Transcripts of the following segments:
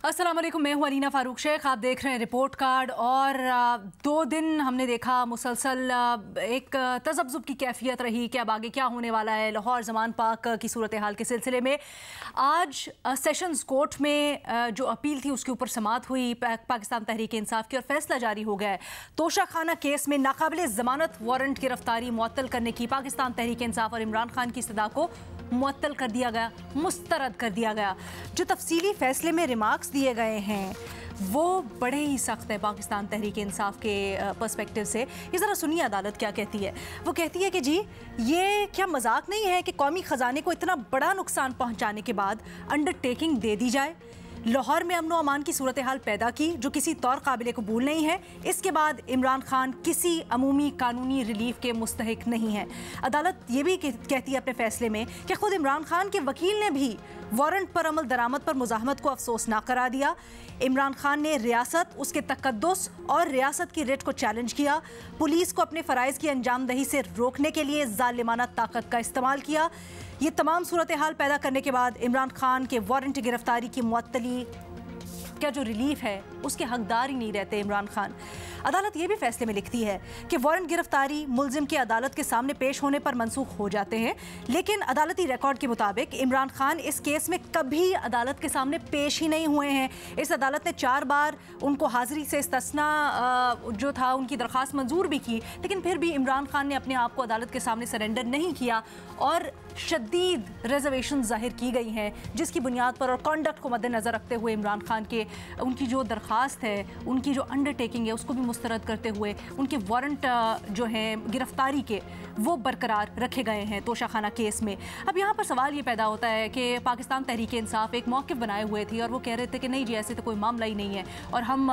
अस्सलाम वालेकुम, मैं हूं अरीना फारूक शेख। आप देख रहे हैं रिपोर्ट कार्ड। और 2 दिन हमने देखा मुसलसल एक तज़ब्ज़ुब की कैफियत रही कि अब आगे क्या होने वाला है लाहौर ज़मान पाक की सूरत हाल के सिलसिले में। आज सेशंस कोर्ट में जो अपील थी उसके ऊपर समाअत हुई पाकिस्तान तहरीक इंसाफ की, और फैसला जारी हो गया है। तोशा खाना केस में नाकाबिल ज़मानत वारंट गिरफ्तारी मुअत्तल करने की पाकिस्तान तहरीक इंसाफ और इमरान खान की इस्तदा को मुअत्तल कर दिया गया, मुस्तरद कर दिया गया। जो तफसीली फैसले में रिमार्क्स दिए गए हैं वो बड़े ही सख्त है पाकिस्तान तहरीक इंसाफ के पर्सपेक्टिव से। ये ज़रा सुनिए अदालत क्या कहती है। वो कहती है कि जी ये क्या मजाक नहीं है कि कौमी ख़जाने को इतना बड़ा नुकसान पहुंचाने के बाद अंडरटेकिंग दे दी जाए। लाहौर में अमन व अमान की सूरत हाल पैदा की जो किसी तौर काबिल कबूल नहीं है। इसके बाद इमरान खान किसी अमूमी कानूनी रिलीफ के मुस्तहिक नहीं है। अदालत ये भी कहती है अपने फैसले में कि खुद इमरान खान के वकील ने भी वारंट पर अमल दरामद पर मुज़ाहमत को अफसोसनाक करार दिया। इमरान खान ने रियासत, उसके तकद्दुस और रियासत की रिट को चैलेंज किया। पुलिस को अपने फ़राइज़ की अंजामदही से रोकने के लिए ज़ालिमाना ताकत का इस्तेमाल किया। ये तमाम सूरत हाल पैदा करने के बाद इमरान खान के वारंट गिरफ्तारी की मुअत्तली का जो रिलीफ है उसके हकदार ही नहीं रहते इमरान खान। अदालत ये भी फैसले में लिखती है कि वारंट गिरफ्तारी मुलजिम के अदालत के सामने पेश होने पर मनसूख हो जाते हैं, लेकिन अदालती रिकॉर्ड के मुताबिक इमरान खान इस केस में कभी अदालत के सामने पेश ही नहीं हुए हैं। इस अदालत ने 4 बार उनको हाजिरी से इस्तिस्ना जो था उनकी दरख्वास्त मंजूर भी की, लेकिन फिर भी इमरान खान ने अपने आप को अदालत के सामने सरेंडर नहीं किया और शदीद रिजर्वेशन जाहिर की गई हैं, जिसकी बुनियाद पर और कॉन्डक्ट को मद्देनज़र रखते हुए इमरान खान के उनकी जो दरख्वास्त है, उनकी जो अंडरटेकिंग है उसको भी मुस्तरद करते हुए उनके वारंट जो हैं गिरफ्तारी के वो बरकरार रखे गए हैं तोशा खाना केस में। अब यहाँ पर सवाल ये पैदा होता है कि पाकिस्तान तहरीक इंसाफ एक मौक़िफ़ बनाए हुए थी और वो कह रहे थे कि नहीं जी ऐसे तो कोई मामला ही नहीं है और हम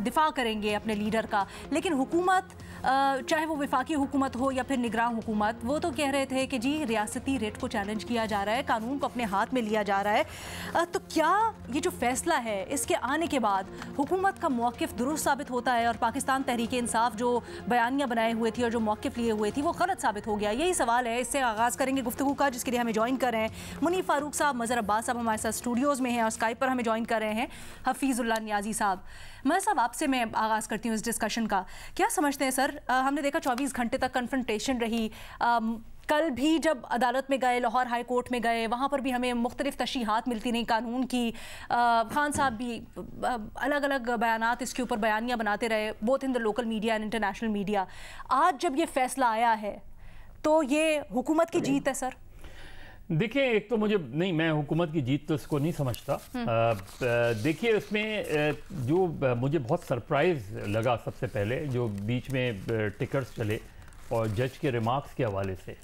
दिफा करेंगे अपने लीडर का, लेकिन हुकूमत चाहे वो वफाकी हुकूमत हो या फिर निगरान हुकूमत, वो तो कह रहे थे कि जी रियासती रेट को चैलेंज किया जा रहा है, कानून को अपने हाथ में लिया जा रहा है। तो क्या ये जो फैसला है इसके आने के बाद हुकूमत का मौक़िफ़ दुरुस्त साबित होता है और पाकिस्तान तहरीक इंसाफ जो बयानियाँ बनाए हुए थी और जो मौक़िफ़ लिए हुए थी वो गलत साबित हो गया? यही सवाल है। इससे आगाज़ करेंगे गुफ्तगू का, जिसके लिए हमें ज्वाइन कर रहे हैं मुनीफ फारूक साहब, मज़हर अब्बास साहब हमारे साथ स्टूडियोज़ में हैं और स्काइप पर हमें ज्वाइन कर रहे हैं हफीज़ुल्लाह नियाज़ी साहब। मैं साहब आपसे मैं आगाज़ करती हूँ इस डिस्कशन का। क्या समझते हैं सर, हमने देखा 24 घंटे तक कन्फ्रंटेशन रही। कल भी जब अदालत में गए, लाहौर हाई कोर्ट में गए, वहाँ पर भी हमें मुख्तलिफ तशरीहात मिलती रहीं कानून की। खान साहब भी अलग अलग बयानात इसके ऊपर बयानियाँ बनाते रहे, both in the local media and international media. आज जब ये फैसला आया है तो ये हुकूमत की जीत है सर? देखिए, एक तो मैं हुकूमत की जीत तो इसको नहीं समझता। देखिए, इसमें जो मुझे बहुत सरप्राइज़ लगा सबसे पहले जो बीच में टिकट्स चले और जज के रिमार्क्स के हवाले से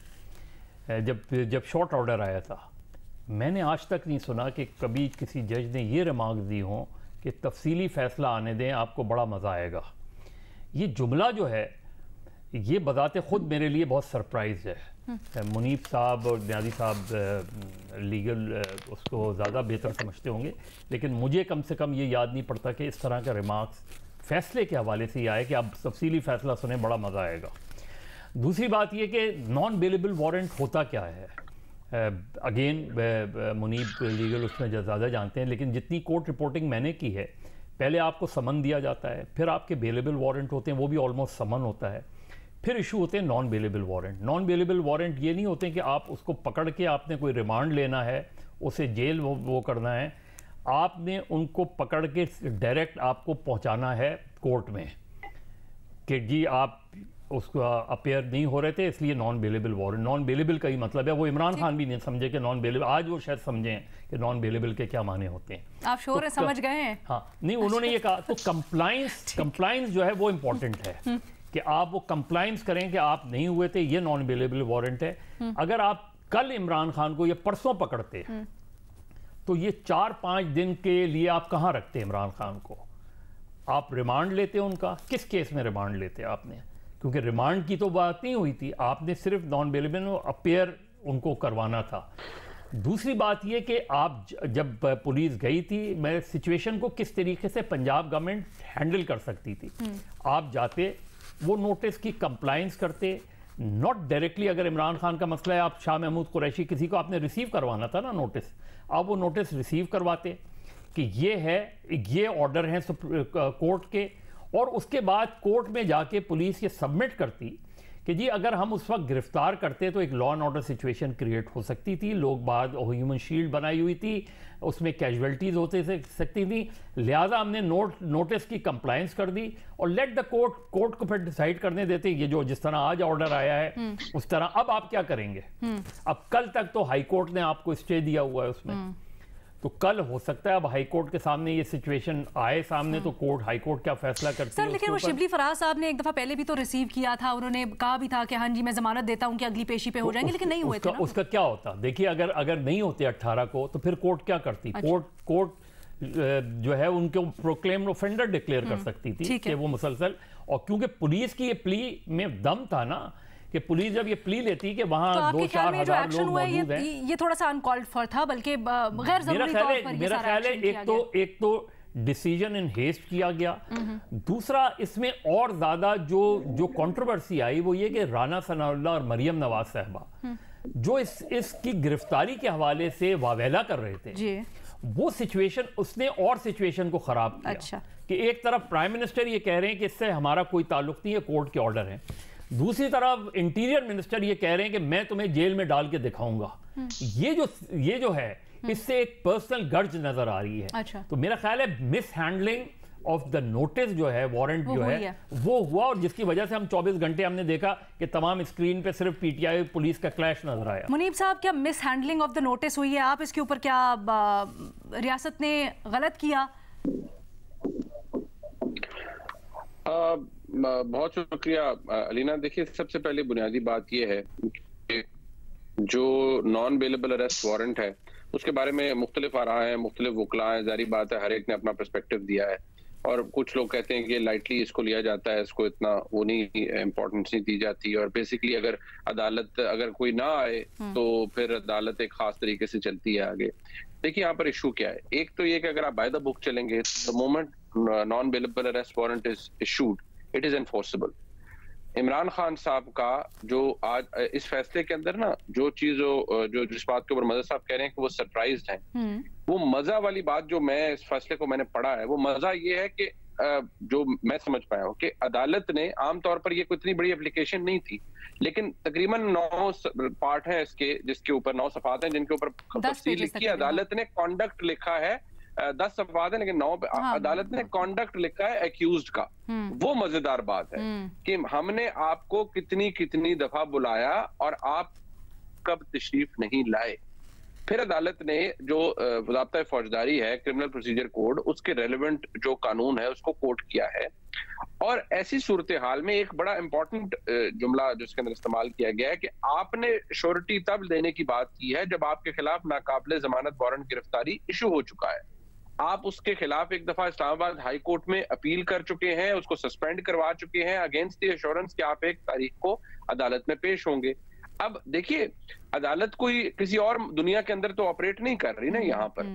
जब शॉर्ट ऑर्डर आया था, मैंने आज तक नहीं सुना कि कभी किसी जज ने ये रिमार्क्स दी हों कि तफसीली फ़ैसला आने दें, आपको बड़ा मज़ा आएगा। ये जुमला जो है ये बजाते ख़ुद मेरे लिए बहुत सरप्राइज़ है। मुनीफ साहब और नियाज़ी साहब लीगल उसको ज़्यादा बेहतर समझते होंगे, लेकिन मुझे कम से कम ये याद नहीं पड़ता कि इस तरह का रिमार्क्स फ़ैसले के हवाले से ये आए कि आप तफसीली फ़ैसला सुने, बड़ा मज़ा आएगा। दूसरी बात ये कि नॉन बेलेबल वारंट होता क्या है। अगेन मुनीफ लीगल उसमें ज़्यादा जानते हैं, लेकिन जितनी कोर्ट रिपोर्टिंग मैंने की है, पहले आपको समन दिया जाता है, फिर आपके बेलेबल वारंट होते हैं, वो भी ऑलमोस्ट समन होता है, फिर इशू होते हैं non bailable warrant. Non bailable warrant ये नहीं होते कि आप उसको पकड़ के आपने कोई रिमांड लेना है, उसे जेल वो करना है, आपने उनको पकड़ के डायरेक्ट आपको पहुंचाना है कोर्ट में कि जी आप उसको अपेयर नहीं हो रहे थे, इसलिए non bailable warrant. Non bailable का ही मतलब है, वो इमरान खान भी नहीं समझे कि नॉन बेलेबल, आज वो शायद समझें कि नॉन बेलेबल के क्या माने होते हैं। आप श्योर है समझ गए हैं? हाँ, नहीं उन्होंने ये कहा। तो कंप्लाइंस जो है वो इम्पोर्टेंट है कि आप वो कंप्लाइंस करें कि आप नहीं हुए थे, ये नॉन बेलेबल वारंट है। अगर आप कल इमरान खान को ये परसों पकड़ते तो ये 4-5 दिन के लिए आप कहाँ रखते इमरान खान को? आप रिमांड लेते उनका, किस केस में रिमांड लेते आपने? क्योंकि रिमांड की तो बात नहीं हुई थी, आपने सिर्फ नॉन बेलेबल अपेयर उनको करवाना था। दूसरी बात ये कि आप जब पुलिस गई थी, मैं सिचुएशन को किस तरीके से पंजाब गवर्नमेंट हैंडल कर सकती थी। आप जाते, वो नोटिस की कंप्लाइंस करते, नॉट डायरेक्टली। अगर इमरान खान का मसला है, आप शाह महमूद कुरैशी किसी को आपने रिसीव करवाना था ना नोटिस, आप वो नोटिस रिसीव करवाते, कि ये ऑर्डर हैं कोर्ट के, और उसके बाद कोर्ट में जाके पुलिस ये सबमिट करती कि जी अगर हम उस वक्त गिरफ्तार करते तो एक law and order situation create हो सकती थी, लोग बाद ह्यूमन शील्ड बनाई हुई थी, उसमें कैजुअलिटीज होते सकती थी, लिहाजा हमने नोटिस की कंप्लायंस कर दी और लेट द कोर्ट को फिर डिसाइड करने देते, ये जो जिस तरह आज ऑर्डर आया है उस तरह अब आप क्या करेंगे। अब कल तक तो हाई कोर्ट ने आपको स्टे दिया हुआ है उसमें, तो कल हो सकता है अब हाई कोर्ट के सामने ये सिचुएशन आए सामने, तो कोर्ट हाई कोर्ट क्या फैसला करती है। सर लेकिन वो शिबली फराज साहब ने एक दफा पहले भी तो रिसीव किया था, उन्होंने कहा भी था कि हाँ जी मैं जमानत देता हूँ कि अगली पेशी पे हो जाएंगे, लेकिन नहीं हुए थे ना। उसका क्या होता, देखिए अगर नहीं होते 18 को तो फिर कोर्ट क्या करती। कोर्ट जो है उनको प्रोक्लेम ऑफेंडर डिक्लेयर कर सकती थी कि वो मुसलसल, और क्योंकि पुलिस की ये प्ली में दम था ना कि पुलिस जब ये प्ली लेती कि वहां तो 2-4 हजार लोग मौजूद हैं, ये थोड़ा सा अनकॉल्ड फॉर था, बल्कि गैर जरूरी तौर पर मेरा ख्याल है एक तो डिसीजन इन हेस्ट किया गया, दूसरा इसमें और ज्यादा जो कंट्रोवर्सी आई वो ये कि राना सनाउल्लाह और मरियम नवाज साहबा जो इसकी गिरफ्तारी के हवाले से वावेला कर रहे थे जी। वो सिचुएशन उसने और सिचुएशन को खराब किया। अच्छा। कि एक तरफ प्राइम मिनिस्टर ये कह रहे हैं कि इससे हमारा कोई ताल्लुक नहीं है, कोर्ट के ऑर्डर है, दूसरी तरफ इंटीरियर मिनिस्टर ये कह रहे हैं कि मैं तुम्हें जेल में डाल के दिखाऊंगा। ये जो है इससे एक पर्सनल गर्ज नजर आ रही है। अच्छा। तो मेरा ख्याल है miss handling of the notice जो है, वारंट जो है वो हुआ, और जिसकी वजह से हम 24 घंटे हमने देखा कि तमाम स्क्रीन पे सिर्फ पीटीआई पुलिस का क्लैश नजर आया। मुनीब साहब, क्या miss handling of the notice हुई है? आप इसके ऊपर क्या रियासत ने गलत किया? बहुत शुक्रिया अलीना। देखिए, सबसे पहले बुनियादी बात यह है कि जो नॉन बेलेबल अरेस्ट वारंट है उसके बारे में मुख्तलिफ आरा है, मुख्तलिफ वकला है, जारी बात है, हर एक ने अपना पर्सपेक्टिव दिया है, और कुछ लोग कहते हैं कि लाइटली इसको लिया जाता है, इसको इतना वो नहीं इम्पोर्टेंस नहीं दी जाती, और बेसिकली अगर अदालत अगर कोई ना आए तो फिर अदालत एक खास तरीके से चलती है आगे। देखिए यहाँ पर इशू क्या है, एक तो ये कि अगर आप बाय द बुक चलेंगे, the moment non bailable arrest warrant is issued it is enforceable. Imran Khan साहब का जो आज इस फैसले के अंदर ना जो चीज जो जिस बात के ऊपर मजा साहब कह रहे हैं कि वो सरप्राइज्ड हैं, वो मजा वाली बात जो मैं इस फैसले को मैंने पढ़ा है, वो मजा ये है कि जो मैं समझ पाया हूँ कि अदालत ने आमतौर पर ये कोई इतनी बड़ी एप्लीकेशन नहीं थी, लेकिन तकरीबन 9 पार्ट हैं इसके, जिसके ऊपर 9 सफात हैं जिनके ऊपर तफसील लिखी है। अदालत ने कॉन्डक्ट लिखा है, 10 सफात है लेकिन 9 अदालत ने कॉन्डक्ट लिखा है एक्यूज्ड का। वो मजेदार बात है कि हमने आपको कितनी कितनी दफा बुलाया और आप कब तशरीफ नहीं लाए। फिर अदालत ने जो ज़ाब्ता फौजदारी है, क्रिमिनल प्रोसीजर कोड, उसके रेलेवेंट जो कानून है उसको कोट किया है, और ऐसी सूरत हाल में एक बड़ा इंपॉर्टेंट जुमला जो इसके अंदर इस्तेमाल किया गया है कि आपने श्योरिटी तब देने की बात की है जब आपके खिलाफ नाकाबिले जमानत वारंट गिरफ्तारी इशू हो चुका है। आप उसके खिलाफ एक दफा इस्लामाबाद हाई कोर्ट में अपील कर चुके हैं, उसको सस्पेंड करवा चुके हैं अगेंस्ट द एश्योरेंस कि आप 1 तारीख को अदालत में पेश होंगे। अब देखिए, अदालत कोई किसी और दुनिया के अंदर तो ऑपरेट नहीं कर रही ना यहाँ पर।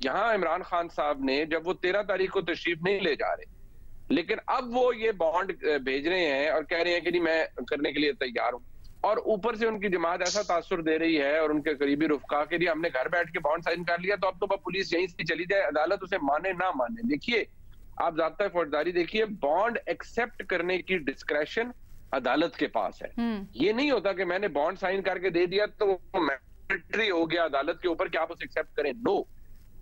यहाँ इमरान खान साहब ने जब वो 13 तारीख को तशरीफ नहीं ले जा रहे, लेकिन अब वो ये बॉन्ड भेज रहे हैं और कह रहे हैं कि नहीं मैं करने के लिए तैयार हूँ, और ऊपर से उनकी जमात ऐसा तासुर दे रही है और उनके करीबी रुफका के लिए हमने घर बैठ के बॉन्ड साइन कर लिया, तो अब तो पुलिस यहीं से चली जाए, अदालत उसे माने ना माने। देखिए, आप ज़ाब्ता फौजदारी देखिए, बॉन्ड एक्सेप्ट करने की डिस्क्रेशन अदालत के पास है। ये नहीं होता कि मैंने बॉन्ड साइन करके दे दिया तो मैंडेटरी हो गया अदालत के ऊपर कि आप उसे एक्सेप्ट करें। नो।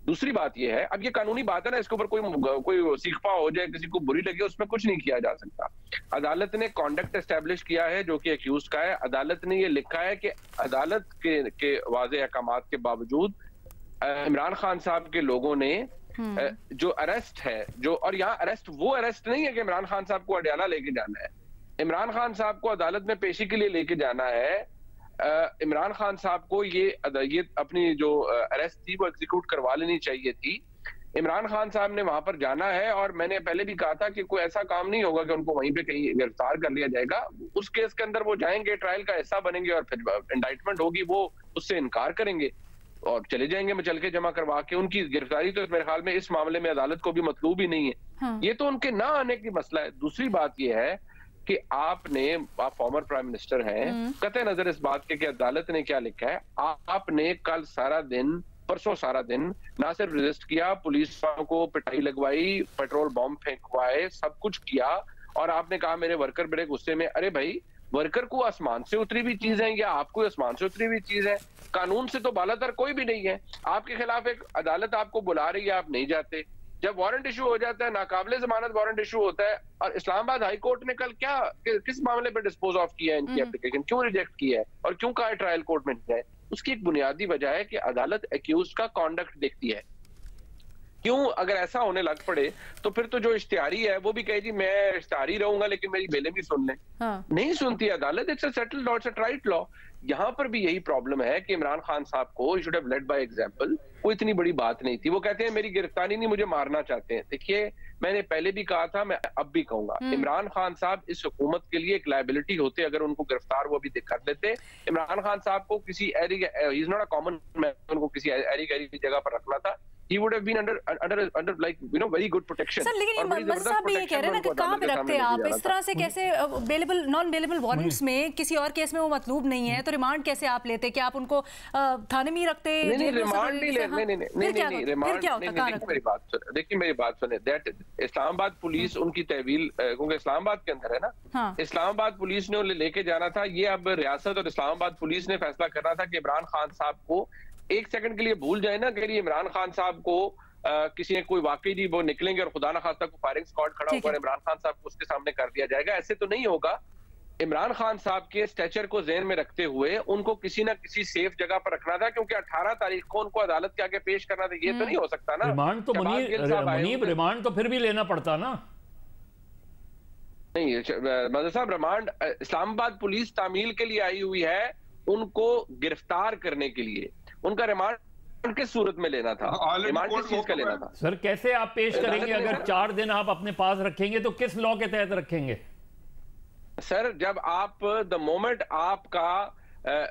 दूसरी बात ये है, अब ये कानूनी बात है ना, इसके ऊपर कोई सीखपा हो जाए, किसी को बुरी लगे, उसमें कुछ नहीं किया जा सकता। अदालत ने कॉन्डक्ट एस्टेब्लिश किया है जो कि एक्यूज का है। अदालत ने ये लिखा है कि अदालत के वाज़े अहकामात के बावजूद इमरान खान साहब के लोगों ने जो अरेस्ट है, जो, और यहाँ अरेस्ट वो अरेस्ट नहीं है कि इमरान खान साहब को अडयाला लेके जाना है, इमरान खान साहब को अदालत में पेशी के लिए लेके जाना है। इमरान खान साहब को ये अपनी जो अरेस्ट थी वो एग्जीक्यूट करवा लेनी चाहिए थी। इमरान खान साहब ने वहां पर जाना है, और मैंने पहले भी कहा था कि कोई ऐसा काम नहीं होगा कि उनको वहीं पे कहीं गिरफ्तार कर लिया जाएगा। उस केस के अंदर वो जाएंगे, ट्रायल का हिस्सा बनेंगे, और फिर इंडाइटमेंट होगी, वो उससे इनकार करेंगे और चले जाएंगे मुचलके जमा करवा के। उनकी गिरफ्तारी तो मेरे ख्याल में इस मामले में अदालत को भी मतलूब ही नहीं है। हाँ। ये तो उनके ना आने की मसला है। दूसरी बात यह है कि आप फॉर्मर प्राइम मिनिस्टर हैं, कतई नजर इस बात के कि अदालत ने क्या लिखा है, आपने कल सारा दिन परसों सारा दिन ना सिर्फ रेजिस्ट किया, पुलिस वालों को पिटाई लगवाई, पेट्रोल बॉम्ब फेंकवाए, सब कुछ किया। और आपने कहा मेरे वर्कर बड़े गुस्से में। अरे भाई, वर्कर को आसमान से उतरी हुई चीज है या आपको आसमान से उतरी हुई चीज है? कानून से तो बालातर कोई भी नहीं है। आपके खिलाफ एक अदालत आपको बुला रही है, आप नहीं जाते। जब वारंट इशू हो जाता है, नाकाबिले जमानत वारंट इशू होता है, और इस्लामाबाद हाई कोर्ट ने कल किस मामले पर डिस्पोज ऑफ किया है इनकी एप्लीकेशन, क्यों रिजेक्ट किया है और क्यों कहा ट्रायल कोर्ट में जाए? उसकी एक बुनियादी वजह है कि अदालत एक्यूज का कॉन्डक्ट देखती है। क्यों? अगर ऐसा होने लग पड़े तो फिर तो जो इश्तिहारी है वो भी कहे जी मैं इश्तिहारी रहूंगा लेकिन मेरी बेलें भी सुन लें। हाँ। नहीं सुनती अदालत। It's a settled law, it's a right law. यहाँ पर भी यही प्रॉब्लम है कि इमरान खान साहब को you should have led by example. कोई इतनी बड़ी बात नहीं थी। वो कहते हैं मेरी गिरफ्तारी नहीं, मुझे मारना चाहते हैं। देखिए, मैंने पहले भी कहा था, मैं अब भी कहूंगा, इमरान खान साहब इस हुकूमत के लिए एक लायबिलिटी होते अगर उनको गिरफ्तार वो भी कर लेते। इमरान खान साहब को किसी he is not a common man, उनको किसी ऐरी गैरी जगह पर रखना था। He would have been under like very good protection. Sir, लेकिन मजहब साहब भी ये कह रहे हैं ना कि कहाँ पे रखते हैं आप इस तरह से? कैसे बेलेबल नॉन बेलेबल वारंट्स में किसी और केस में वो मतलूब नहीं है तो रिमांड कैसे आप लेते? क्या आप उनको थाने में ही रखते? नहीं, रिमांड नहीं लेते। नहीं, रिमांड नहीं। देखिए मेरी बात सुने। दैट इस्लामाबाद पुलिस उनकी तहवील, क्योंकि इस्लामाबाद के अंदर है ना, इस्लामाबाद पुलिस ने उन्हें लेके जाना था। ये अब रियासत और इस्लामाबाद पुलिस ने फैसला करना था कि इमरान खान साहब को एक सेकंड के लिए भूल जाए ना कि इमरान खान साहब को किसी ने कोई वाकई नहीं, वो निकलेंगे और खुदा ना खास्ता को फायरिंग स्क्वाड खड़ा होकर इमरान खान साहब को उसके सामने कर दिया जाएगा। ऐसे तो नहीं होगा। इमरान खान साहब के स्टेचर को ज़हन में रखते हुए उनको किसी ना किसी सेफ जगह पर रखना था, क्योंकि 18 तारीख को उनको अदालत के आगे पेश करना था। ये तो नहीं हो सकता ना। रिमांड तो रिमांड तो फिर भी लेना पड़ता ना। नहीं मदर साहब, रिमांड इस्लामाबाद पुलिस तामील के लिए आई हुई है, उनको गिरफ्तार करने के लिए। उनका रिमांड किस सूरत में लेना था? रिमांड किस चीज का लेना था? सर, कैसे आप पेश करेंगे? अगर 4 दिन आप अपने पास रखेंगे तो किस लॉ के तहत रखेंगे? सर, जब आप द मोमेंट आपका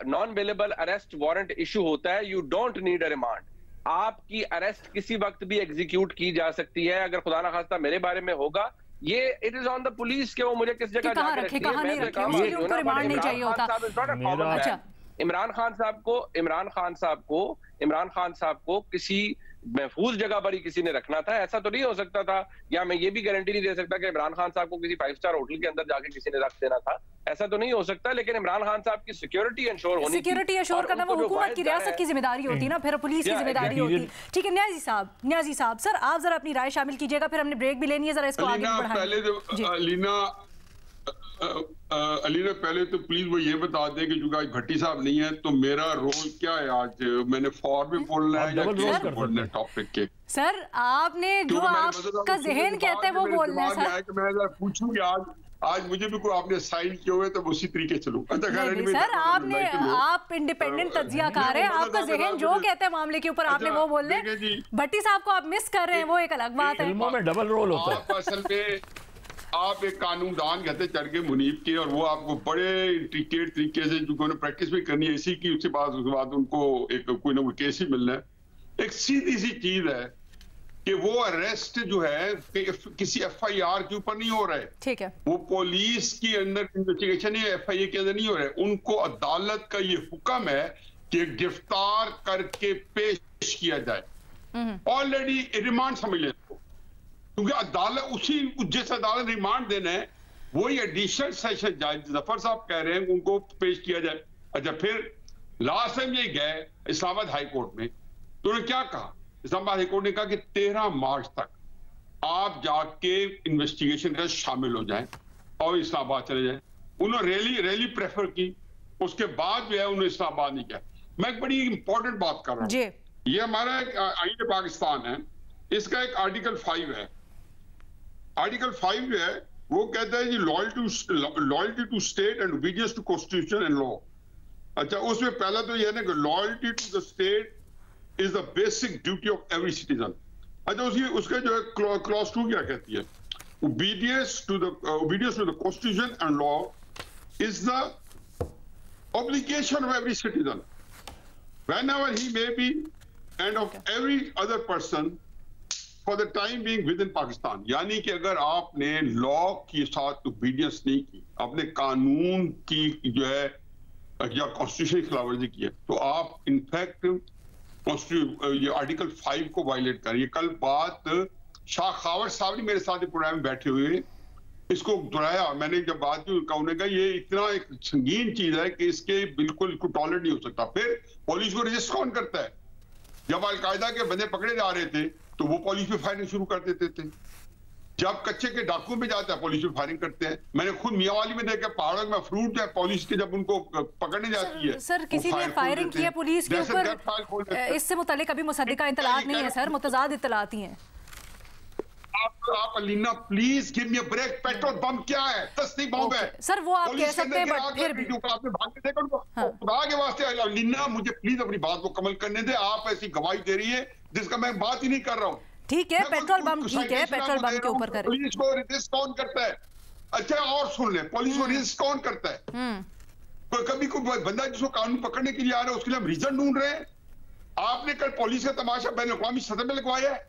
non bailable arrest warrant issue होता है, you don't need a remand. आपकी अरेस्ट किसी वक्त भी एग्जीक्यूट की जा सकती है। अगर खुदा ना खास्ता मेरे बारे में होगा, ये it is on the police के वो मुझे किस जगह जाके रखती है। मैं रिमांड नहीं चाहिए होता। इमरान खान साहब को किसी महफूज जगह पर ही किसी ने रखना था। ऐसा तो नहीं हो सकता था, या मैं ये भी गारंटी नहीं दे सकता कि इमरान खान साहब को किसी 5 स्टार होटल के अंदर जाके किसी ने रख देना था। ऐसा तो नहीं हो सकता। लेकिन इमरान खान साहब की सिक्योरिटी इंश्योर होनी, सिक्योरिटी इंश्योर करना वो हुकूमत की, रियासत की जिम्मेदारी होती है ना, फिर पुलिस की जिम्मेदारी होती। ठीक है न्याजी साहब, सर आप जरा अपनी राय शामिल कीजिएगा, फिर हमने ब्रेक भी लेनी है, जरा इसको आगे बढ़ाएं। अलीना, पहले तो प्लीज वो ये बता दे कि जो आज भट्टी साहब नहीं है तो मेरा रोल क्या है? आज मैंने फॉर में बोलना है या क्या बोलना है टॉपिक के? सर, आपने जो आपका ज़हन कहता है वो बोलना है सर। मैं पूछूं कि आज मुझे भी कोई आपने साइन किए हुए तो उसी तरीके चलूं। सर, आप इंडिपेंडेंट तज्जियाकार हैं, आपका ज़हन जो कहता है मामले के ऊपर आपने वो बोल रहे हैं। भट्टी साहब को आप मिस कर रहे हैं, वो एक अलग बात है। फिल्मों में डबल रोल होता है। असल में आप एक कानूनदान कहते चढ़ के मुनीब के, और वो आपको बड़े इंट्रिकेट तरीके से जो प्रैक्टिस भी करनी है इसी की, उसके बाद उनको एक कोई ना कोई केस ही मिलना है। एक सीधी सी चीज है कि वो अरेस्ट जो है किसी FIR के ऊपर नहीं हो रहा है। ठीक है, वो पुलिस की अंदर इन्वेस्टिगेशन है, FIA के अंदर नहीं हो रहा है। उनको अदालत का ये हुक्म है कि गिरफ्तार करके पेश किया जाए। ऑलरेडी रिमांड समझ लें, क्योंकि अदालत उसी जिस अदालत रिमांड देना है वही एडिशनल सेशन जज जफर साहब कह रहे हैं उनको पेश किया जाए। अच्छा, फिर लास्ट टाइम ये गए इस्लामाबाद हाई कोर्ट में तो उन्होंने क्या कहा? इस्लामाबाद हाई कोर्ट ने कहा कि 13 मार्च तक आप जाके इन्वेस्टिगेशन में शामिल हो जाएं और इस्लामाबाद चले जाएं। उन्होंने रैली प्रेफर की, उसके बाद जो है उन्होंने इस्लामाबाद नहीं किया। मैं एक बड़ी इंपॉर्टेंट बात कर रहा हूँ। ये हमारा एक आईन पाकिस्तान है, इसका एक आर्टिकल 5 है। आर्टिकल 5 जो है वो कहता है जी loyalty to state and obedience to constitution and law. अच्छा, उसमें पहला तो यह है कि loyalty to the state is the basic duty of every citizen. अच्छा, उसका जो है क्लॉज 2 क्या कहती है? Obedience to the constitution and law is the obligation of every citizen whenever he may be and of every other person for the time being within Pakistan. यानी कि अगर आपने लॉ के साथ ओबीडियंस नहीं की, आपने कानून की जो है या कॉन्स्टिट्यूशन की खिलाफवर्जी की है, तो आप इनफैक्ट ये आर्टिकल 5 को वायलेट कर। ये कल बात शाह खावर साहब ने मेरे साथ प्रोग्राम में बैठे हुए इसको दोहराया। मैंने जब बात की उनका, उन्होंने कहा ये इतना एक संगीन चीज है कि इसके बिल्कुल टॉलरेट नहीं हो सकता। फिर पुलिस को रजिस्ट कौन करता है? जब अलकायदा के बंदे पकड़े जा रहे थे तो वो पुलिस पे फायरिंग शुरू कर देते थे। जब कच्चे के डाकुओं पे जाता है पुलिस पे फायरिंग करते हैं। मैंने खुद मियावाली में देखा, पहाड़ों में फ्रूट है, पुलिस के जब उनको पकड़ने जाती है सर किसी ने फायरिंग की है पुलिस के ऊपर, इससे मुतालिक अभी मुसद्दिका इत्तलात नहीं है सर, मुतजाद इत्तलात ही हैं। आप Alina please give me a break. Petrol bomb क्या है? तस्लीम बम है सर, वो आप कह सकते हैं बट फिर भी आपने भाग के देखा उनको। खुदा के वास्ते अलीना मुझे प्लीज अपनी बात को कमल करने दे। आप ऐसी गवाही दे रही है जिसका मैं बात ही नहीं कर रहा हूँ। ठीक है, पेट्रोल बम ठीक है, पेट्रोल बम के ऊपर करें। पुलिस को रेजिस्ट कौन करता है? अच्छा और सुन ले, पुलिस को रेजिस्ट कौन करता है? कभी कोई बंदा जिसको कानून पकड़ने के लिए आ रहा है उसके लिए हम रीजन ढूंढ रहे हैं। आपने कल पुलिस का तमाशा बैन अवी सतह में लगवाया है।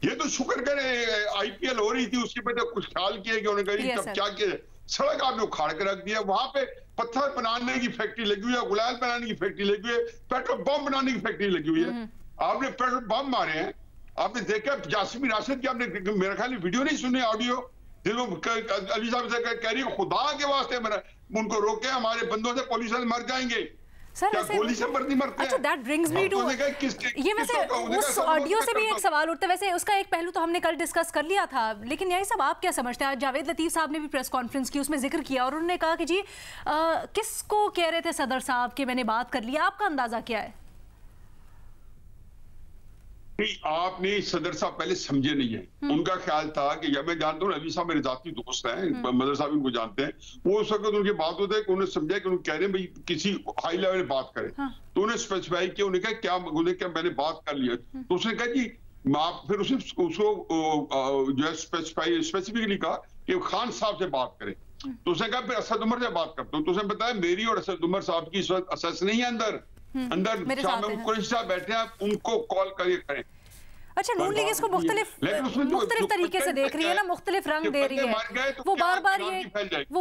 ये तो शुक्र करें IPL हो रही थी, उसके पे तो कुछ ख्याल किया कि उन्होंने तब क्या किया, सड़क आपने उखाड़ के रख दिया। वहां पे पत्थर बनाने की फैक्ट्री लगी हुई है, गुलाल बनाने की फैक्ट्री लगी हुई है, पेट्रोल बम बनाने की फैक्ट्री लगी हुई है। आपने पेट्रोल बम मारे हैं। आपने देखा जासिमी राशिद की, आपने मेरे ख्याल वीडियो नहीं सुनी, ऑडियो अली साहब से कह रही है खुदा के वास्ते उनको रोके, हमारे बंदों से पुलिस मर जाएंगे सर। गोली से मरती मरते हैं। अच्छा, दैट ब्रिंग्स मी टू ये वैसे उस ऑडियो से भी एक सवाल उठता है। वैसे उसका एक पहलू तो हमने कल डिस्कस कर लिया था, लेकिन यही सब आप क्या समझते हैं? जावेद लतीफ साहब ने भी प्रेस कॉन्फ्रेंस की, उसमें जिक्र किया और उन्होंने कहा कि जी किसको कह रहे थे सदर साहब कि मैंने बात कर लिया, आपका अंदाजा क्या है? आपने सदर साहब पहले समझे नहीं है। उनका ख्याल था कि जब मैं जानता हूँ अली साहब मेरे जाती दोस्त हैं, मदर साहब इनको जानते हैं, वो उस वक्त उनकी बात होता है कि उन्होंने समझा कि उन्होंने कह रहे हैं भाई किसी हाई लेवल में बात करें। तो उन्हें स्पेसिफाई किया, उन्होंने कहा क्या मैंने बात कर लिया। तो उसने कहा जी आप, फिर उसने उसको जो है स्पेसिफिकली कहा कि खान साहब से बात करें। तो उसने कहा फिर असद उमर से बात करता हूँ। तो उसने बताया मेरी और असद उमर साहब की इस वक्त असेस नहीं है अंदर कुरैशी साहब बैठे हैं, उनको कॉल करिए करें। अच्छा, नून लीग इसको मुख्तलिफ तरीके से देख रही है ना, मुख्तलिफ रंग दे रही है। वो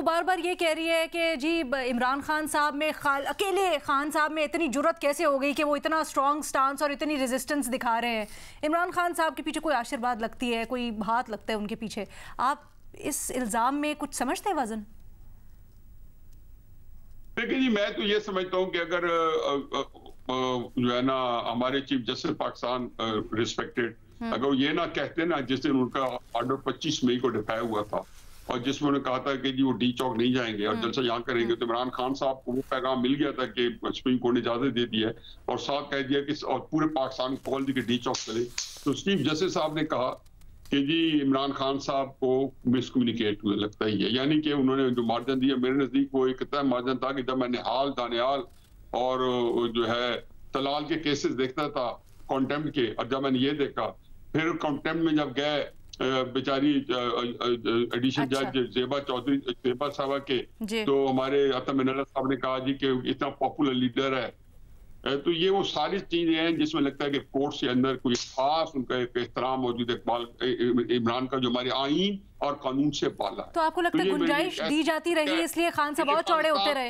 बार बार ये कह रही है कि जी इमरान खान साहब में, अकेले खान साहब में इतनी जुर्रत कैसे हो गई कि वो इतना स्ट्रॉन्ग स्टांस और इतनी रेजिस्टेंस दिखा रहे हैं। इमरान खान साहब के पीछे कोई आशीर्वाद लगती है, कोई हाथ लगता है उनके पीछे। आप इस इल्जाम में कुछ समझते हैं वजन? देखिए जी, मैं तो ये समझता हूँ कि अगर जो है ना हमारे चीफ जस्टिस पाकिस्तान रिस्पेक्टेड, अगर ये ना कहते ना जिस दिन उनका ऑर्डर 25 मई को डिफाई हुआ था और जिसमें उन्होंने कहा था कि जी वो डी चौक नहीं जाएंगे और जलसा यहाँ करेंगे, तो इमरान खान साहब को वो पैगाम मिल गया था कि सुप्रीम कोर्ट ने इजाजत दे दी है और साथ कह दिया कि और पूरे पाकिस्तान को कॉल दी कि डी चौक चले। तो चीफ जस्टिस साहब ने कहा कि जी इमरान खान साहब को मिसकम्युनिकेट हुआ लगता ही है, यानी कि उन्होंने जो मार्जिन दिया मेरे नजदीक वो एक तय मार्जिन था कि जब मैं निहाल दानियाल और जो है तलाल के केसेस देखता था कॉन्टेम्प्ट के, और जब मैंने ये देखा फिर कॉन्टेम्प्ट में जब गए बेचारी एडिशन जज जेबा चौधरी जेबा साहब के, तो हमारे अतम मिनल्ला साहब ने कहा जी कि इतना पॉपुलर लीडर है। तो ये वो सारी चीजें हैं जिसमें लगता है कि कोर्ट से अंदर कोई खास उनका एक एहतराम मौजूद है इमरान का जो हमारे आईन और कानून से बाला है। तो आपको लगता है गुंजाइश दी जाती रही इसलिए खान साहब और चौड़े होते रहे?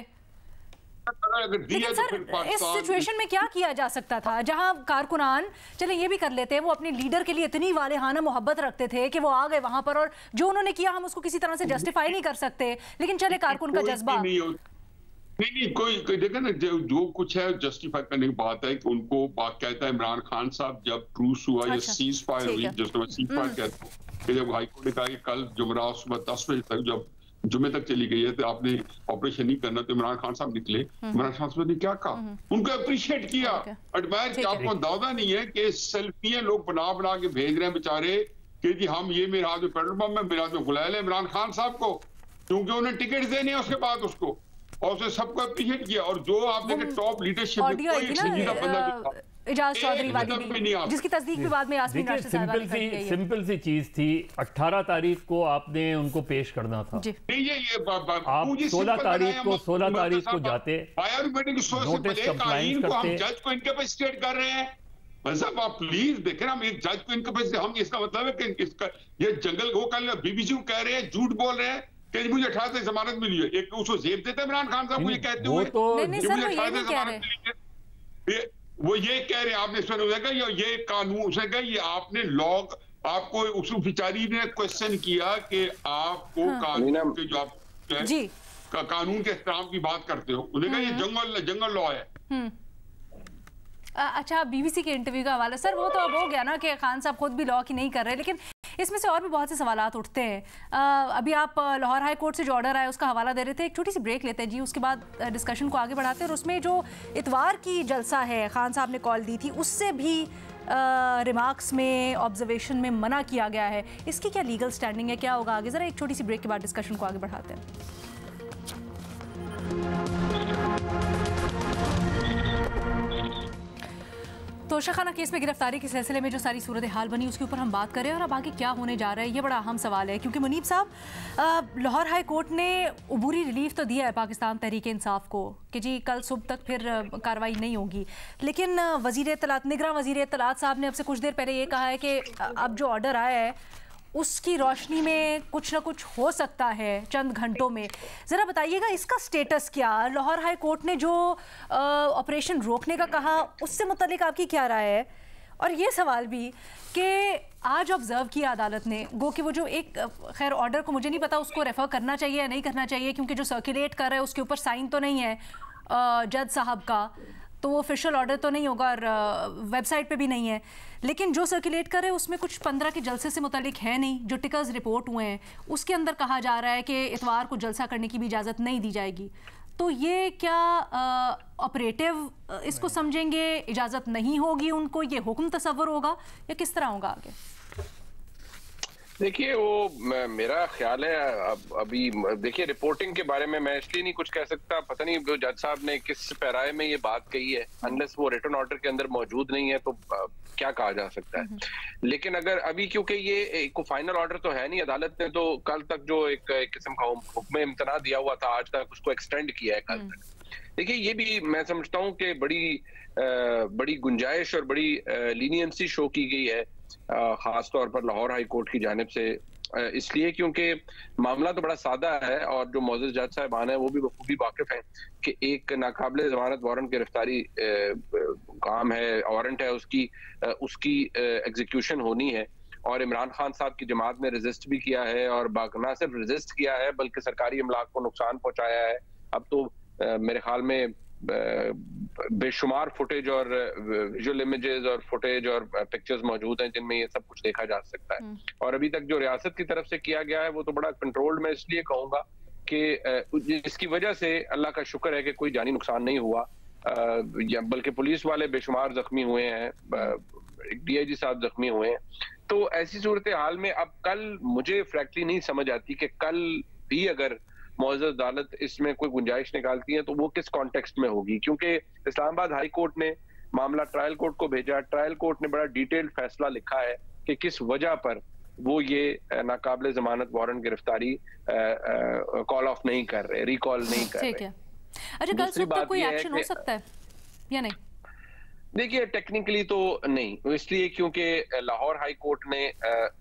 लेकिन सर इस सिचुएशन में क्या किया जा सकता था जहां कारकुनान, चले ये भी कर लेते हैं, वो अपने लीडर के लिए इतनी वालेहाना मोहब्बत रखते थे कि वो आ गए वहां पर और जो उन्होंने किया हम उसको किसी तरह से जस्टिफाई नहीं कर सकते, लेकिन चले कारकुन का जज्बा नहीं कोई देखे ना जो कुछ है जस्टिफाई करने की बात है कि उनको बात कहता है इमरान खान साहब जब ट्रूस हुआ या सीज फायर हुई, जिसको सीज फायर कहते हैं कि जब हाईकोर्ट ने कहा कि कल जुमेरात सुबह 10 बजे तक जब जुमे तक चली गई है तो आपने ऑपरेशन नहीं करना, तो इमरान खान साहब निकले। इमरान खान साहब ने क्या कहा, उनको अप्रिशिएट किया, एडमायर किया। आपको अंदाजा नहीं है कि सेल्फियां लोग बना के भेज रहे हैं बेचारे कि जी हम ये मेरे हाथ में पेट्रोल पंप है, मेरे हाथ में गुलाल है इमरान खान साहब को, क्योंकि उन्हें टिकट देने हैं उसके बाद उसको, और उसे सबको अप्रिशिएट किया। और जो आपने टॉप लीडरशिप में कोई संजीदा बंदा इजाज चौधरी वाली भी, जिसकी तस्दीक भी बाद में यास्मीन राशिद साहब ने की है। सिंपल सी चीज थी, 18 तारीख को आपने उनको पेश करना था। आप 16 तारीख को जाते, नोटिस कंप्लाइंस करते। जज को इनकैपेसिटेट कर रहे हैं मतलब आप प्लीज देखें ना, हम एक जज को इनकैपेसिटेट, हम इसका मतलब है कि इसका ये जंगल वो कल बीबीसी को कह रहे हैं, झूठ बोल रहे हैं कि मुझे 18 से जमानत मिली है। एक उसको जेब देता है इमरान खान साहब को ये कहते हुए, नहीं सर वो ये नहीं कह रहे। वो ये कह रहे आपने सुना ये कानून, उसने कहा ये आपने लॉ, आपको उस बेचारी ने क्वेश्चन किया कि आपको कानून के जो आप जी कानून के एहतराम की बात करते हो, उन्होंने कहा ये जंगल लॉ है। अच्छा, बीबीसी के इंटरव्यू का हवाला सर, वो तो अब हो गया ना कि खान साहब खुद भी लॉ की नहीं कर रहे, लेकिन इसमें से और भी बहुत से सवालात उठते हैं। अभी आप लाहौर हाई कोर्ट से जो ऑर्डर आया उसका हवाला दे रहे थे, एक छोटी सी ब्रेक लेते हैं जी, उसके बाद डिस्कशन को आगे बढ़ाते हैं। और उसमें जो इतवार की जलसा है खान साहब ने कॉल दी थी, उससे भी रिमार्क्स में, ऑब्जर्वेशन में मना किया गया है। इसकी क्या लीगल स्टैंडिंग है, क्या होगा आगे? ज़रा एक छोटी सी ब्रेक के बाद डिस्कशन को आगे बढ़ाते हैं। तोशाखाना केस में गिरफ्तारी के सिलसिले में जो सारी सूरत हाल बनी उसके ऊपर हम बात करें, और अब आगे क्या होने जा रहा है ये बड़ा अहम सवाल है, क्योंकि मुनीब साहब, लाहौर हाई कोर्ट ने अबूरी रिलीफ तो दिया है पाकिस्तान तहरीक इंसाफ को कि जी कल सुबह तक फिर कार्रवाई नहीं होगी, लेकिन निगरान वज़ीर इत्तलात साहब ने अब से कुछ देर पहले ये कहा है कि अब जो ऑर्डर आया है उसकी रोशनी में कुछ ना कुछ हो सकता है चंद घंटों में। ज़रा बताइएगा इसका स्टेटस क्या? लाहौर हाई कोर्ट ने जो ऑपरेशन रोकने का कहा उससे मुतालिक आपकी क्या राय है? और ये सवाल भी कि आज ऑब्जर्व किया अदालत ने, गो कि वो जो एक खैर ऑर्डर को मुझे नहीं पता उसको रेफ़र करना चाहिए या नहीं करना चाहिए, क्योंकि जो सर्कुलेट कर रहा है उसके ऊपर साइन तो नहीं है जज साहब का, तो वो ऑफिशियल ऑर्डर तो नहीं होगा और वेबसाइट पे भी नहीं है, लेकिन जो सर्कुलेट कर रहे हैं उसमें कुछ 15 के जलसे से मुतालिक है नहीं। जो टिकर्स रिपोर्ट हुए हैं उसके अंदर कहा जा रहा है कि इतवार को जलसा करने की भी इजाज़त नहीं दी जाएगी। तो ये क्या ऑपरेटिव इसको समझेंगे, इजाज़त नहीं होगी उनको, ये हुक्म तस्वर होगा या किस तरह होगा आगे? देखिए, वो मेरा ख्याल है अभी देखिए रिपोर्टिंग के बारे में मैं इसलिए नहीं कुछ कह सकता, पता नहीं जो जज साहब ने किस पैराए में ये बात कही है, अनलेस वो रिटन ऑर्डर के अंदर मौजूद नहीं है तो क्या कहा जा सकता है। लेकिन अगर अभी, क्योंकि ये एक फाइनल ऑर्डर तो है नहीं, अदालत ने तो कल तक जो एक किस्म का हुक्म इम्तना दिया हुआ था आज तक उसको एक्सटेंड किया है कल तक। देखिए, ये भी मैं समझता हूँ कि बड़ी गुंजाइश और बड़ी लीनियंसी शो की गई है खास तौर पर लाहौर हाई कोर्ट की जानिब से, इसलिए क्योंकि मामला तो बड़ा सादा है और जो मौजूद जज साहिबान है वो भी बखूबी वाकिफ हैं कि एक नाकाबिले जमानत वारंट गिरफ्तारी काम है, वारंट है, उसकी एग्जीक्यूशन होनी है। और इमरान खान साहब की जमात ने रेजिस्ट भी किया है, और ना सिर्फ रेजिस्ट किया है बल्कि सरकारी अमलाक को नुकसान पहुंचाया है। अब तो मेरे ख्याल में बेशुमार फुटेज और विजुअल इमेजेस और फुटेज और पिक्चर्स मौजूद हैं जिनमें ये सब कुछ देखा जा सकता है। और अभी तक जो रियासत की तरफ से किया गया है वो तो बड़ा कंट्रोल्ड, मैं इसलिए कहूंगा कि इसकी वजह से अल्लाह का शुक्र है कि कोई जानी नुकसान नहीं हुआ, बल्कि पुलिस वाले बेशुमार जख्मी हुए हैं, DIG साहब जख्मी हुए हैं। तो ऐसी सूरत हाल में अब कल मुझे फ्रैंकली नहीं समझ आती कि कल भी अगर मौजूद अदालत इसमें कोई गुंजाइश निकालती है तो वो किस कॉन्टेक्स्ट में होगी, क्योंकि इस्लामाबाद हाई कोर्ट ने मामला ट्रायल कोर्ट को भेजा, ट्रायल कोर्ट ने बड़ा डिटेल्ड फैसला लिखा है कि किस वजह पर वो ये नाकाबिले जमानत वारंट गिरफ्तारी कॉल ऑफ नहीं कर रहे, रिकॉल नहीं कर रहे। अच्छा, कल सुबह कोई एक्शन हो सकता है या नहीं? देखिए, टेक्निकली तो नहीं, इसलिए क्योंकि लाहौर हाई कोर्ट ने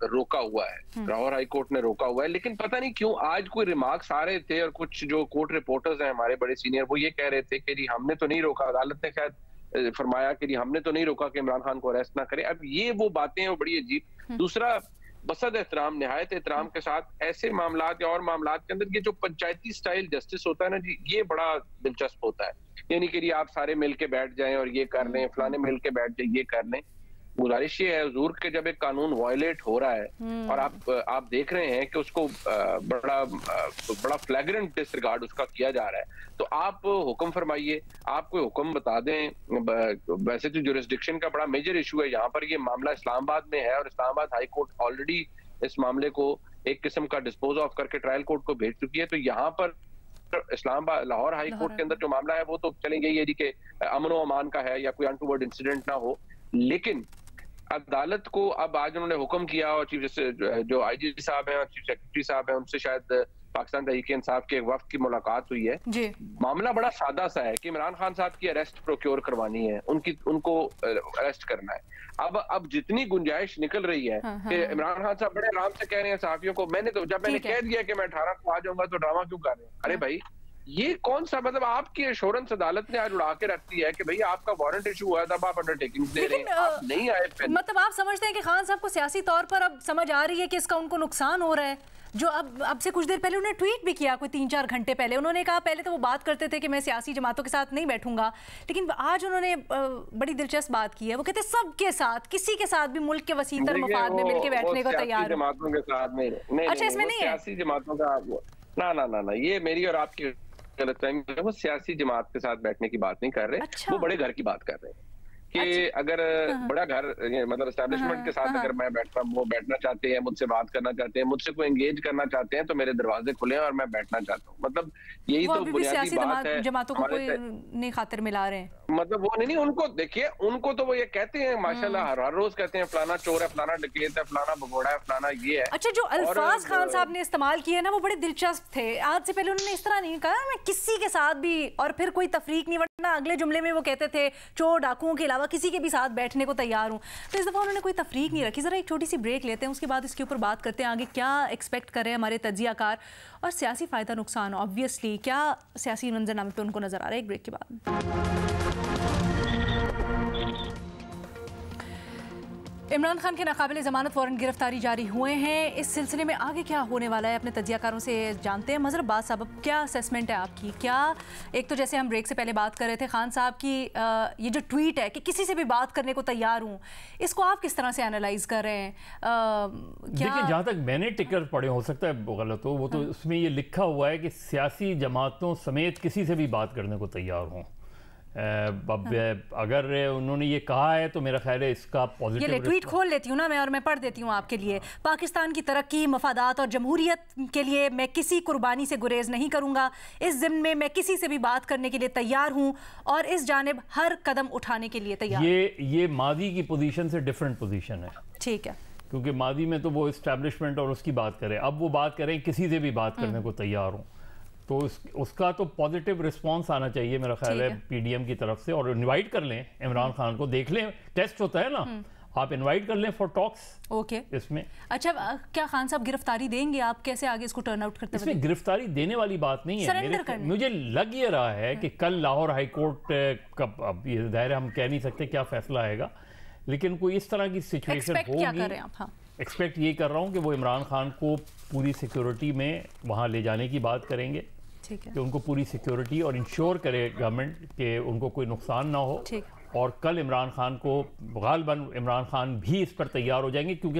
रोका हुआ है, लाहौर हाई कोर्ट ने रोका हुआ है। लेकिन पता नहीं क्यों आज कोई रिमार्क्स आ रहे थे और कुछ जो कोर्ट रिपोर्टर्स हैं हमारे बड़े सीनियर, वो ये कह रहे थे कि जी हमने तो नहीं रोका, अदालत ने शायद फरमाया कि जी हमने तो नहीं रोका कि इमरान खान को अरेस्ट ना करे। अब ये वो बातें हैं वो बड़ी अजीब। दूसरा, बसद एहतराम, निहायत एहतराम के साथ ऐसे मामलात या और मामलात के अंदर ये जो पंचायती स्टाइल जस्टिस होता है ना जी, ये बड़ा दिलचस्प होता है। यानी कि आप सारे मिल के बैठ जाएं और ये कर लें, फलाने मिल के बैठ जाए ये कर लें। गुजारिश ये है हुजूर के जब एक कानून वायलेट हो रहा है और आप देख रहे हैं कि उसको बड़ा फ्लैग्रेंट डिसरिगार्ड उसका किया जा रहा है, तो आप हुक्म फरमाइए, आप कोई हुक्म बता दें। वैसे तो जुरिस्डिक्शन का बड़ा मेजर इशू है यहाँ पर, ये मामला इस्लामाबाद में है और इस्लामाबाद हाई कोर्ट ऑलरेडी इस मामले को एक किस्म का डिस्पोज ऑफ करके ट्रायल कोर्ट को भेज चुकी है। तो यहाँ पर इस्लामाबाद लाहौर हाई कोर्ट के अंदर जो मामला है वो तो चलेंगे ये कि अमन व अमान का है या कोई अनटूवर्ड इंसिडेंट ना हो। लेकिन अदालत को अब आज उन्होंने हुक्म किया और चीफ जस्टिस जो IG साहब हैं और चीफ सेक्रेटरी साहब हैं उनसे शायद पाकिस्तान तहरीक इंसाफ के एक वफ्द की मुलाकात हुई है। मामला बड़ा सादा सा है कि इमरान खान साहब की अरेस्ट प्रोक्योर करवानी है, उनको अरेस्ट करना है। अब जितनी गुंजाइश निकल रही है कि इमरान खान साहब बड़े आराम से कह रहे हैं सहाफियों को, मैंने कह दिया कि मैं 18 को आ जाऊंगा तो ड्रामा क्यों कर रहे हैं। अरे भाई, ये कौन सा मतलब आपकी एश्योरेंस अदालत ने आज उड़ा के रखती है कि भाई आपका वारंट इशू हुआ तब आप अंडरटेकिंग दे रहे हैं, आप नहीं आए। मतलब आप समझते हैं कि खान साहब को सियासी तौर पर अब समझ आ रही है कि इसका उनको नुकसान हो रहा है? जो अब से कुछ देर पहले उन्होंने ट्वीट भी किया, कोई 3-4 घंटे पहले उन्होंने कहा, पहले तो वो बात करते थे कि मैं सियासी जमातों के साथ नहीं बैठूंगा, लेकिन आज उन्होंने बड़ी दिलचस्प बात की है। वो कहते सबके साथ, किसी के साथ भी मुल्क के वसीतर मफाद में मिलकर बैठने को तैयार। जमातों के साथ नहीं, अच्छा इसमें नहीं है सियासी जमातों का, ना ये मेरी और आपकी गलतफहमी है। वो सियासी जमात के साथ बैठने की बात नहीं कर रहे। अच्छा। वो बड़े घर की बात कर रहे हैं कि अगर बड़ा घर मतलब एस्टैब्लिशमेंट के साथ अगर मैं बैठता, वो बैठना चाहते हैं, मुझसे बात करना चाहते हैं, मुझसे कोई एंगेज करना चाहते हैं तो मेरे दरवाजे खुले हैं और मैं बैठना चाहता हूँ। मतलब यही तो बुनियादी बात है। जमातों को कोई नहीं खातिर मिला रहे हैं, मतलब वो नहीं, उनको देखिए, उनको तो वो ये कहते हैं माशाल्लाह, हर रोज कहते हैं फलाना चोर है, फलाना डकैत है, फलाना भगोड़ा है, फलाना ये है। अच्छा, जो अल्फाज खान साहब ने इस्तेमाल किए ना वो बड़े दिलचस्प थे। आज से पहले उन्होंने इस तरह नहीं कहा मैं किसी के साथ भी, और फिर कोई तफरीक नहीं, वरना अगले जुमले में वो कहते थे चोर डाकुओं के अलावा किसी के भी साथ बैठने को तैयार हूँ। तो इस दफा उन्होंने कोई तफरीक नहीं रखी। जरा एक छोटी सी ब्रेक लेते हैं, उसके बाद इसके ऊपर बात करते हैं आगे क्या एक्सपेक्ट कर रहे हैं हमारे तज्जियाकार, और सियासी फायदा नुकसान ऑब्वियसली क्या सियासी मंजरनामे पे उनको नजर आ रहा है। एक ब्रेक के बाद इमरान खान के नाकाबिले ज़मानत वारंट गिरफ्तारी जारी हुए हैं। इस सिलसिले में आगे क्या होने वाला है अपने तज्जियाकारों से जानते हैं। मज़हर अब्बास साहब, अब क्या असेसमेंट है आपकी? क्या एक तो जैसे हम ब्रेक से पहले बात कर रहे थे, खान साहब की ये जो ट्वीट है कि किसी से भी बात करने को तैयार हूँ, इसको आप किस तरह से एनालाइज कर रहे हैं? देखिए, जहाँ तक मैंने टिकट पढ़े, हो सकता है गलत हो, वो तो उसमें ये लिखा हुआ है कि सियासी जमातों समेत किसी से भी बात करने को तैयार हों। अब अगर उन्होंने ये कहा है तो मेरा ख्याल है इसका पॉजिटिव। ये ट्वीट खोल लेती हूँ ना मैं, और मैं पढ़ देती हूँ आपके लिए। पाकिस्तान की तरक्की, मफादात और जमहूरियत के लिए मैं किसी कुर्बानी से गुरेज नहीं करूँगा। इस ज़िम्न में मैं किसी से भी बात करने के लिए तैयार हूँ और इस जानिब हर कदम उठाने के लिए तैयार। ये मादी की पोजीशन से डिफरेंट पोजीशन है। ठीक है, क्योंकि मादी में तो वो इस्टेब्लिशमेंट और उसकी बात करें, अब वो बात करें किसी से भी बात करने को तैयार हूँ, तो उसका तो पॉजिटिव रिस्पांस आना चाहिए मेरा ख्याल है पीडीएम की तरफ से। और इनवाइट कर लें इमरान खान को, देख लें, टेस्ट होता है ना, आप इनवाइट कर लें फॉर टॉक्स ओके इसमें। अच्छा, क्या खान साहब गिरफ्तारी देंगे? आप कैसे आगे इसको टर्न आउट करते हैं? इसमें गिरफ्तारी देने वाली बात नहीं है। मुझे लग ये रहा है कि कल लाहौर हाई कोर्ट का, अब ये दायरे हम कह नहीं सकते क्या फैसला आएगा, लेकिन कोई इस तरह की सिचुएशन होगी। एक्सपेक्ट ये कर रहा हूँ कि वो इमरान खान को पूरी सिक्योरिटी में वहाँ ले जाने की बात करेंगे, कि उनको पूरी सिक्योरिटी और इंश्योर करे गवर्नमेंट कि उनको कोई नुकसान ना हो। और कल इमरान खान को गालिबन इमरान खान भी इस पर तैयार हो जाएंगे, क्योंकि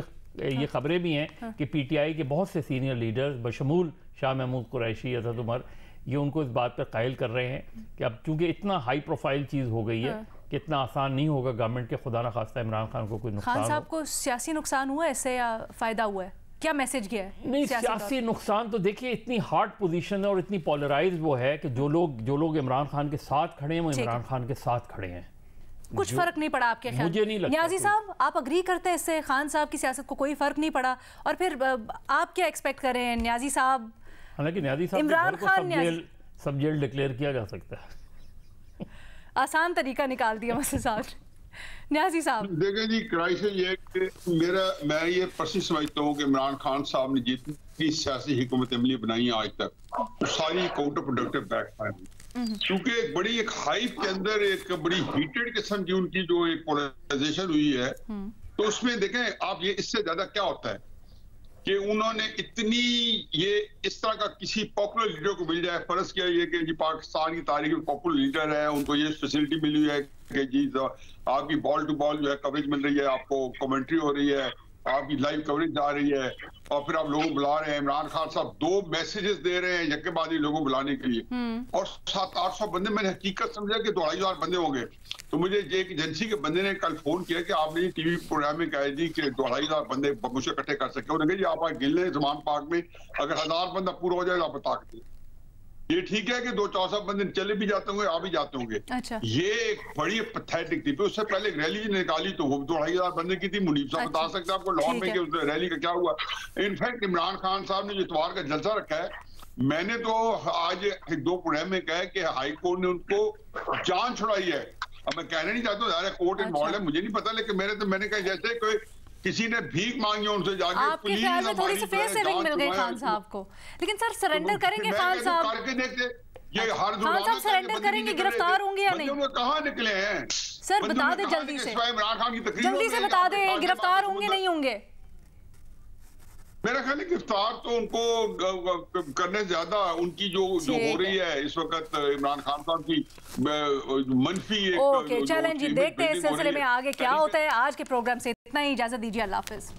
ये खबरें भी हैं कि पीटीआई के बहुत से सीनियर लीडर्स बशमूल शाह महमूद कुरैशी, असद उमर, ये उनको इस बात पर कायल कर रहे हैं कि अब चूंकि इतना हाई प्रोफाइल चीज़ हो गई है कि इतना आसान नहीं होगा गवर्नमेंट के खुदा न खास्ता इमरान खान को कोई नुकसान। खान साहब को सियासी नुकसान हुआ है इससे या फ़ायदा हुआ है? क्या मैसेज गया है? नहीं, सियासी नुकसान तो देखिए, इतनी हार्ड पोजीशन है और इतनी पोलराइज वो है कि जो लोग इमरान खान के साथ खड़े हैं वो इमरान खान के साथ खड़े हैं। कुछ फर्क नहीं पड़ा आपके ख्याल? मुझे नहीं लगता। न्याजी साहब, आप अग्री करते हैं इससे? खान साहब की सियासत को कोई फर्क नहीं पड़ा, और फिर आप क्या एक्सपेक्ट कर रहे हैं न्याजी साहब? हालांकि न्याजी साहब इमरान खान सब जेल डिक्लेयर किया जा सकता है। आसान तरीका निकाल दिया मसले साहब। न्याजी साहब देखें जी, क्राइसिस ये कि मैं ये पर्सनली समझता हूँ कि इमरान खान साहब ने जितनी सियासी हुकूमत अमली बनाई आज तक, तो सारी काउंटर प्रोडक्टिव बैकफायर, क्योंकि एक बड़ी एक हाइप के अंदर एक बड़ी हीटेड किस्म की उनकी जो एक पोलराइजेशन हुई है, तो उसमें देखें आप, ये इससे ज्यादा क्या होता है कि उन्होंने इतनी ये इस तरह का किसी पॉपुलर लीडर को मिल जाए, फर्ज किया ये कि जी पाकिस्तान की तारीख में पॉपुलर लीडर है, उनको ये फैसिलिटी मिली है कि जी आपकी बॉल टू बॉल जो है कवरेज मिल रही है, आपको कमेंट्री हो रही है, आपकी लाइव कवरेज आ रही है, और फिर आप लोगों को बुला रहे हैं। इमरान खान साहब 2 मैसेजेस दे रहे हैं यके बाद ही लोगों को बुलाने के लिए, और 700-800 बंदे, मैंने हकीकत समझा कि 2500 बंदे होंगे। तो मुझे एक एजेंसी के बंदे ने कल फोन किया कि आपने ये टीवी प्रोग्राम में कहा जी कि 2500 बंदे मुझे इकट्ठे कर सके। उन्होंने कहा जी आप गिल लें जमान पार्क में, अगर 1000 बंदा पूरा हो जाए तो आप बता दें। ये ठीक है कि 200-400 बंदे चले भी जाते होंगे, आ भी जाते होंगे। अच्छा। ये एक बड़ी पैथेटिक थी। उससे पहले एक रैली निकाली तो वो 2500 बंदे की थी। मुनीब साहब बता सकते हैं आपको लाहौर में कि उस रैली का क्या हुआ। इनफैक्ट इमरान खान साहब ने जो इतवार का जलसा रखा है, मैंने तो आज 2 प्रोग्राम में कहा कि हाई कोर्ट ने उनको जान छुड़ाई है। अब मैं कहना नहीं चाहता हूँ कोर्ट इन्वॉल्व है, मुझे नहीं पता, लेकिन मैंने कहा जैसे कोई किसी ने भीख मांगी उनसे जाके। आपके ख्याल में थोड़ी सी फेस सेविंग मिल गई खान साहब को, लेकिन सर सरेंडर करेंगे खान साहब? करके देखते, ये हर खान साहब सरेंडर करेंगे, गिरफ्तार होंगे या नहीं? कहाँ निकले हैं सर? बता दें जल्दी से, इमरान खान की तकरीर जल्दी से बता दें, गिरफ्तार होंगे नहीं होंगे? मेरा ख्याल है गिरफ्तार तो उनको करने ज्यादा उनकी जो हो रही है इस वक्त इमरान खान साहब की मनफी एक ओके, चलें जी, देखते हैं इस सिलसिले में आगे क्या होता है। आज के प्रोग्राम से इतना ही, इजाजत दीजिए, अल्लाह हाफिज।